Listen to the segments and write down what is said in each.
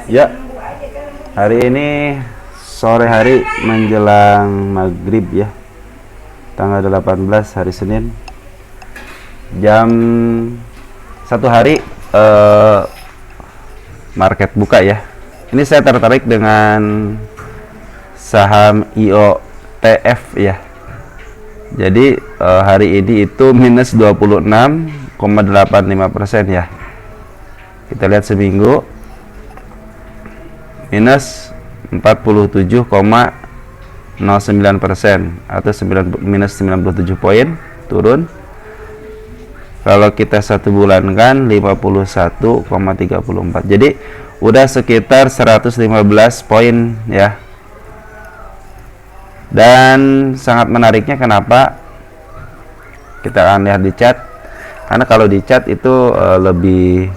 Ya, hari ini sore hari menjelang maghrib ya, tanggal 18 hari Senin, jam 1 hari market buka ya. Ini saya tertarik dengan saham IOTF ya. Jadi hari ini itu minus 26,85% ya. Kita lihat seminggu minus 47,09% atau minus 97 poin turun. Kalau kita 1 bulan kan 51,34. Jadi udah sekitar 115 poin ya. Dan sangat menariknya kenapa? Kita akan lihat di chart. Karena kalau di chart itu lebih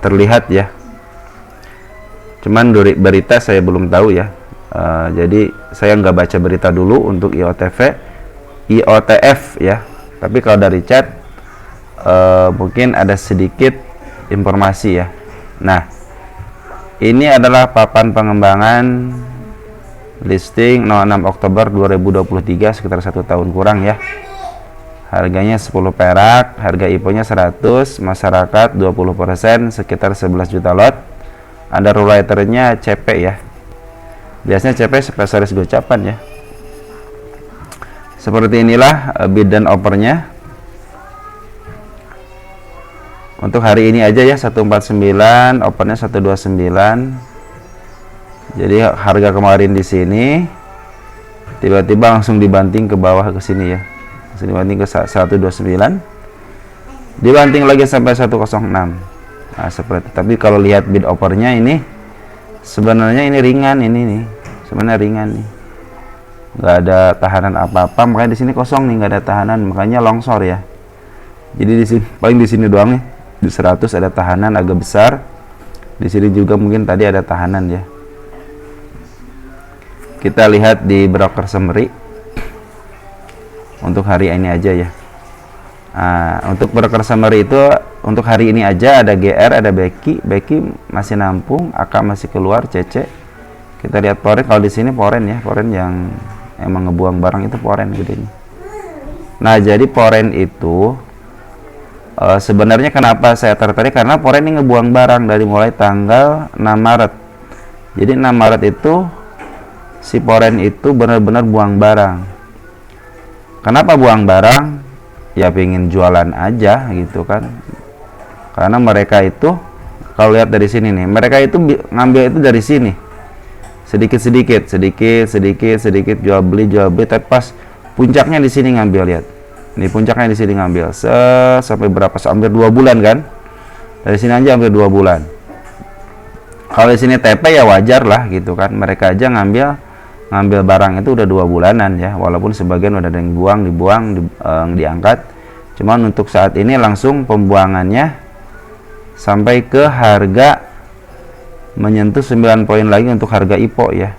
terlihat ya. Cuman dari berita saya belum tahu ya. Jadi saya nggak baca berita dulu untuk IOTF ya. Tapi kalau dari chat mungkin ada sedikit informasi ya. Nah, ini adalah papan pengembangan listing 06 Oktober 2023, sekitar 1 tahun kurang ya. Harganya 10 perak, harga IPO-nya 100, masyarakat 20%, sekitar 11 juta lot. Ada writernya CP ya. Biasanya CP spesialis gocapan ya. Seperti inilah bid dan offernya. Untuk hari ini aja ya 149, offernya 129. Jadi harga kemarin di sini tiba-tiba langsung dibanting ke bawah ke sini ya. Langsung dibanting ke 129. Dibanting lagi sampai 106. Nah, seperti tapi kalau lihat bid offernya ini sebenarnya ini ringan, ini nih sebenarnya ringan nih, nggak ada tahanan apa-apa, makanya di sini kosong nih, nggak ada tahanan, makanya longsor ya. Jadi di sini paling di sini doang nih, di 100 ada tahanan agak besar, di sini juga mungkin tadi ada tahanan ya. Kita lihat di broker summary untuk hari ini aja ya. Nah, untuk broker summary itu untuk hari ini aja ada GR, ada Becky masih nampung, AK masih keluar, CC. Kita lihat Foren, kalau di sini Foren ya, Foren yang emang ngebuang barang itu Foren gede nih. Nah, jadi Foren itu sebenarnya kenapa saya tertarik, karena Foren ini ngebuang barang dari mulai tanggal 6 Maret. Jadi 6 Maret itu si Foren itu benar-benar buang barang. Kenapa buang barang? Ya pengen jualan aja gitu kan, karena mereka itu kalau lihat dari sini nih, mereka itu ngambil itu dari sini sedikit jual beli, tapi pas puncaknya di sini ngambil, lihat nih puncaknya di sini ngambil sampai berapa, hampir 2 bulan kan, dari sini aja hampir 2 bulan. Kalau di sini TP ya wajar lah gitu kan, mereka aja ngambil barang itu udah 2 bulanan ya, walaupun sebagian udah ada yang diangkat. Cuman untuk saat ini langsung pembuangannya sampai ke harga menyentuh 9 poin lagi untuk harga IPO ya.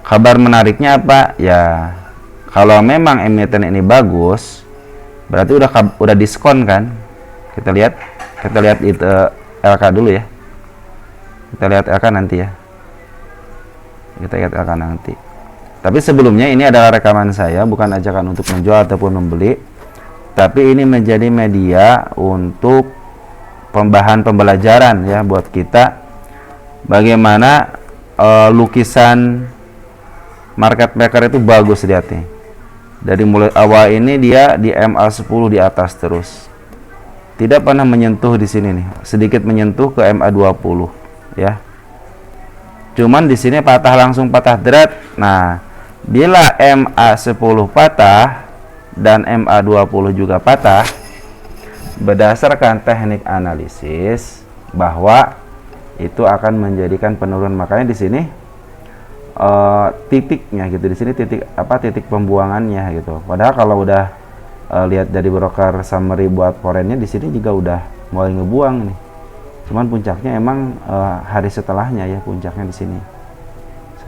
Kabar menariknya apa ya, kalau memang emiten ini bagus berarti udah diskon kan. Kita lihat itu LK dulu ya, kita lihat LK nanti ya. Tapi sebelumnya ini adalah rekaman saya, bukan ajakan untuk menjual ataupun membeli, tapi ini menjadi media untuk pembelajaran ya buat kita, bagaimana lukisan market maker itu bagus. Lihat nih, dari mulai awal ini dia di MA10 di atas terus, tidak pernah menyentuh di sini nih, sedikit menyentuh ke MA20 ya. Cuman di sini langsung patah deret. Nah, bila MA10 patah dan MA20 juga patah, berdasarkan teknik analisis bahwa itu akan menjadikan penurunan. Makanya di sini titiknya gitu, di sini titik pembuangannya gitu. Padahal kalau udah lihat dari broker summary buat forennya, di sini juga udah mulai ngebuang nih. Cuman puncaknya emang hari setelahnya ya, puncaknya di sini.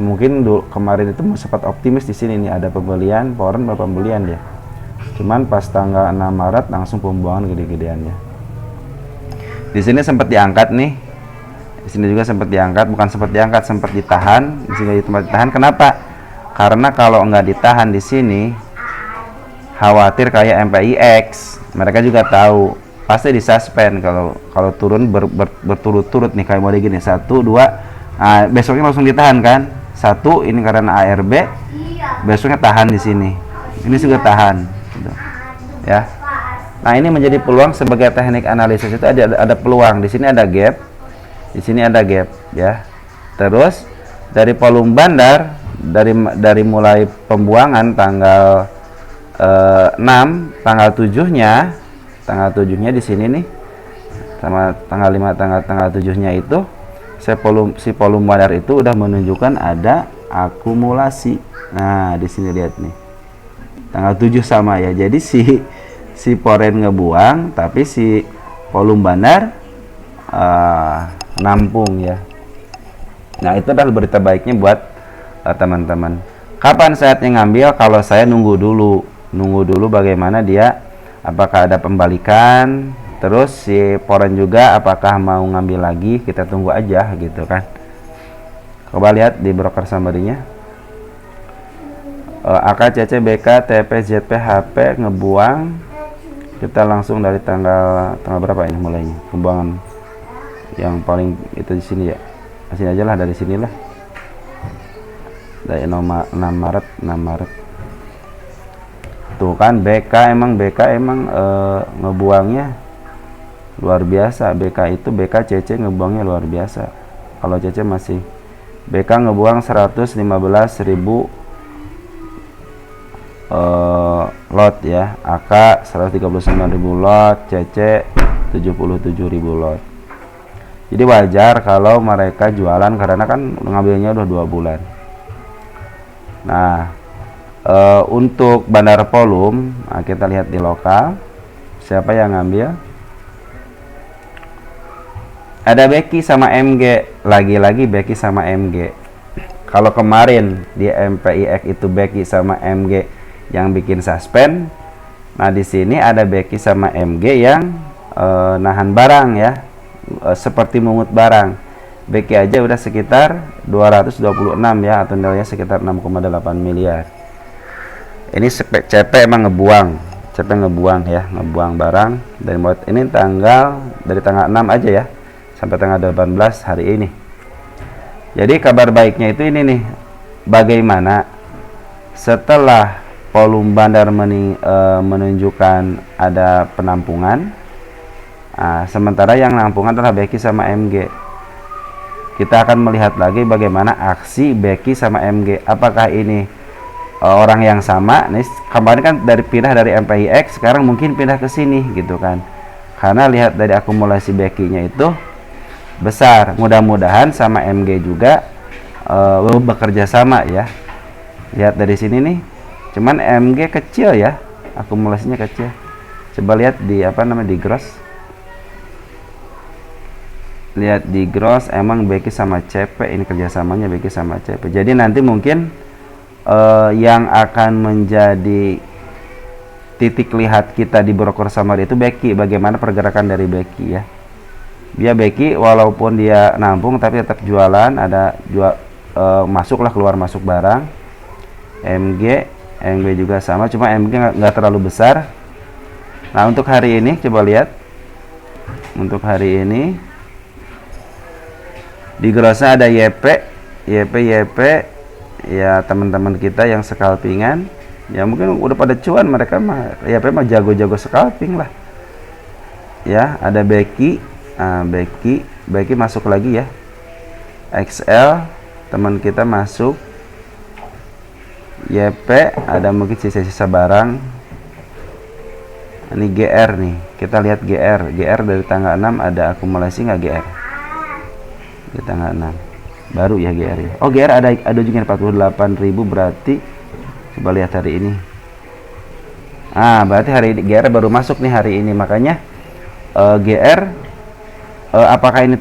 Mungkin kemarin itu sempat optimis di sini nih, ada pembelian, Foren pembelian ya. Cuman pas tanggal 6 Maret langsung pembuangan gede-gedean ya. Di sini sempat diangkat nih. Di sini juga sempat diangkat, bukan sempat diangkat, sempat ditahan. Di sini tempat ditahan. Kenapa? Karena kalau nggak ditahan di sini, khawatir kayak MPIX. Mereka juga tahu, pasti disuspend kalau turun berturut-turut nih, kayak model gini 1, 2. Nah, besoknya langsung ditahan kan? 1 ini karena ARB, besoknya tahan di sini. Ini juga tahan, gitu. Ya. Nah, ini menjadi peluang sebagai teknik analisis itu ada peluang. Di sini ada gap. Di sini ada gap, ya. Terus dari volume bandar dari mulai pembuangan tanggal 6, tanggal 7-nya di sini nih, sama tanggal 5, tanggal 7-nya itu si volume bandar itu udah menunjukkan ada akumulasi. Nah, di sini lihat nih. Tanggal 7 sama ya. Jadi si poren ngebuang, tapi si volume bandar nampung ya. Nah, itu adalah berita baiknya buat teman-teman. Kapan saatnya ngambil? Kalau saya nunggu dulu bagaimana dia, apakah ada pembalikan, terus si poren juga apakah mau ngambil lagi, kita tunggu aja gitu kan. Coba lihat di broker summary-nya. AK, CC, BK, TP, ZP, HP ngebuang. Kita langsung dari tanggal berapa ini mulainya pembuangan yang paling itu di sini ya. Sini aja lah, dari sinilah. Dari 6 Maret. Tuh kan BK emang ngebuangnya luar biasa. BK CC ngebuangnya luar biasa. Kalau CC masih, BK ngebuang 115.000 lot ya. AK 139.000 lot, CC 77.000 lot. Jadi wajar kalau mereka jualan karena kan ngambilnya udah 2 bulan. Nah, untuk bandar volume, nah kita lihat di lokal siapa yang ngambil. Ada Becky sama MG, lagi-lagi Becky sama MG. Kalau kemarin di MPIX itu Becky sama MG yang bikin suspend, nah di sini ada Becky sama MG yang nahan barang ya, seperti mungut barang. Becky aja udah sekitar 226 ya, atau nilainya sekitar 6,8 miliar. Ini CP emang ngebuang ya, ngebuang barang dari ini dari tanggal 6 aja ya sampai tanggal 18 hari ini. Jadi kabar baiknya itu ini nih, bagaimana setelah volume bandar menunjukkan ada penampungan, sementara yang nampungan adalah Becky sama MG. Kita akan melihat lagi bagaimana aksi Becky sama MG. Apakah ini orang yang sama? Nih, kemarin kan pindah dari MPIX, sekarang mungkin pindah ke sini gitu kan. Karena lihat dari akumulasi Becky-nya itu besar. Mudah-mudahan sama MG juga bekerja sama ya. Lihat dari sini nih. Cuman MG kecil ya, akumulasinya kecil. Coba lihat di di gross. Lihat di gross, emang Becky sama CP ini kerjasamanya Becky sama CP. Jadi nanti mungkin yang akan menjadi titik lihat kita di broker summary itu Becky, bagaimana pergerakan dari Becky ya. Dia Becky walaupun dia nampung tapi tetap jualan, ada masuklah keluar masuk barang. MG juga sama, cuma MG nggak terlalu besar. Nah, untuk hari ini coba lihat. Untuk hari ini di grossnya ada YP ya, teman-teman kita yang scalpingan ya mungkin udah pada cuan, mereka mah YP mah jago-jago scalping lah ya. Ada Becky, Becky masuk lagi ya. XL teman kita masuk. YP ada mungkin sisa-sisa barang. Ini GR nih, kita lihat GR dari tanggal 6 ada akumulasi nggak GR di tanggal 6 baru ya GR ya. Oh, GR ada juga 48.000, berarti coba lihat hari ini. Berarti hari ini GR baru masuk nih hari ini, makanya GR apakah ini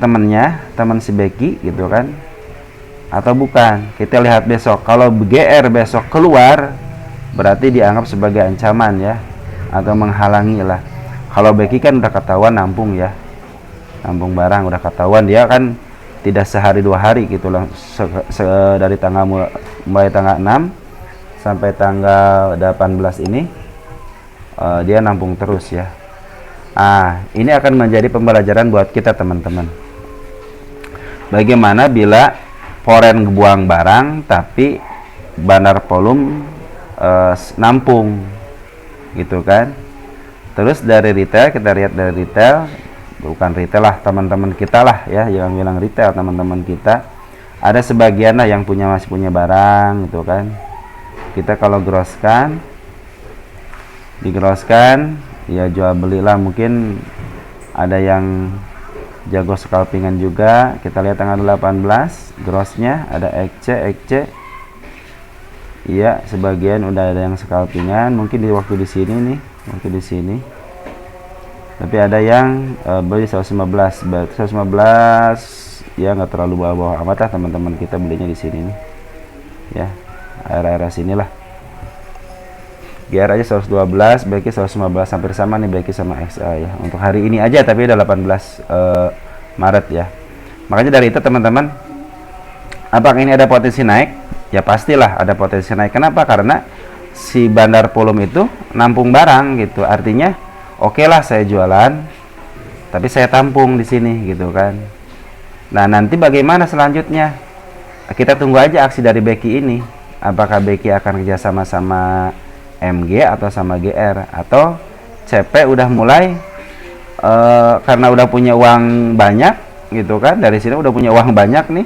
teman si Becky gitu kan atau bukan, kita lihat besok. Kalau GR besok keluar berarti dianggap sebagai ancaman ya, atau menghalangi lah. Kalau Becky kan udah ketahuan nampung ya, nampung barang udah ketahuan, dia kan tidak sehari 2 hari gitu lah, dari tanggal mulai tanggal 6 sampai tanggal 18 ini dia nampung terus ya. Ini akan menjadi pembelajaran buat kita teman-teman. Bagaimana bila foreign buang barang tapi bandar volume nampung gitu kan. Terus dari retail, kita lihat dari retail, bukan retail lah, teman-teman kita lah ya, yang bilang retail, teman-teman kita ada sebagian lah yang masih punya barang gitu kan. Kita kalau digroskan ya jual belilah, mungkin ada yang jago scalpingan juga. Kita lihat tanggal 18 grossnya ada XC iya, sebagian udah ada yang scalpingan, mungkin di waktu di sini, tapi ada yang beli 115 ya, nggak terlalu bawah-bawah amat lah, teman-teman kita belinya di sini nih ya, area sinilah. GR aja 112, BQ 115, hampir sama nih BQ sama XA ya untuk hari ini aja, tapi udah 18 Maret ya. Makanya dari itu teman-teman, apakah ini ada potensi naik? Ya pastilah ada potensi naik. Kenapa? Karena si bandar volume itu nampung barang gitu. Artinya oke lah saya jualan, tapi saya tampung di sini gitu kan. Nah nanti bagaimana selanjutnya? Kita tunggu aja aksi dari Becky ini. Apakah Becky akan kerjasama sama MG atau sama GR, atau CP udah mulai karena udah punya uang banyak gitu kan, dari sini udah punya uang banyak nih,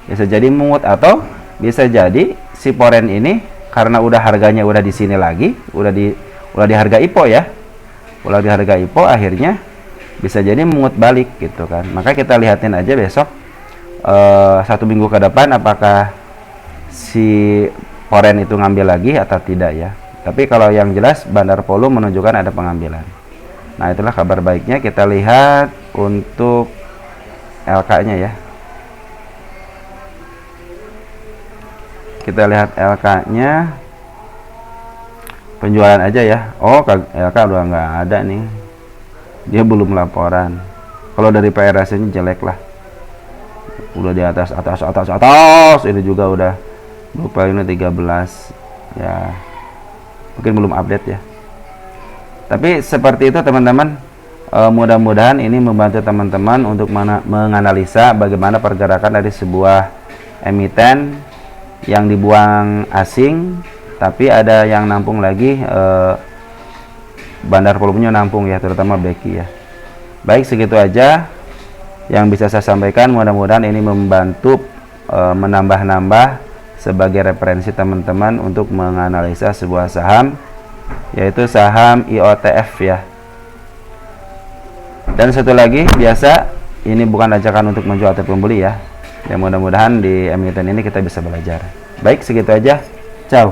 bisa jadi mungut, atau bisa jadi si foreign ini karena udah harganya udah di sini lagi, udah di harga IPO ya, udah di harga IPO, akhirnya bisa jadi mungut balik gitu kan. Maka kita lihatin aja besok 1 minggu ke depan apakah si foreign itu ngambil lagi atau tidak ya. Tapi kalau yang jelas bandar volume menunjukkan ada pengambilan. Nah itulah kabar baiknya. Kita lihat untuk LK nya ya, kita lihat LK nya penjualan aja ya. LK udah nggak ada nih, dia belum laporan. Kalau dari PRS nya jelek lah, udah di atas. Ini juga udah lupa, ini 13 ya, mungkin belum update ya. Tapi seperti itu teman-teman, mudah-mudahan ini membantu teman-teman untuk menganalisa bagaimana pergerakan dari sebuah emiten yang dibuang asing, tapi ada yang nampung lagi, bandar volumenya nampung ya, terutama Becky ya. Baik, segitu aja yang bisa saya sampaikan. Mudah-mudahan ini membantu menambah-nambah sebagai referensi teman-teman untuk menganalisa sebuah saham, yaitu saham IOTF ya. Dan satu lagi, biasa ini bukan ajakan untuk menjual atau membeli ya. Ya mudah-mudahan di emiten ini kita bisa belajar. Baik, segitu aja. Ciao.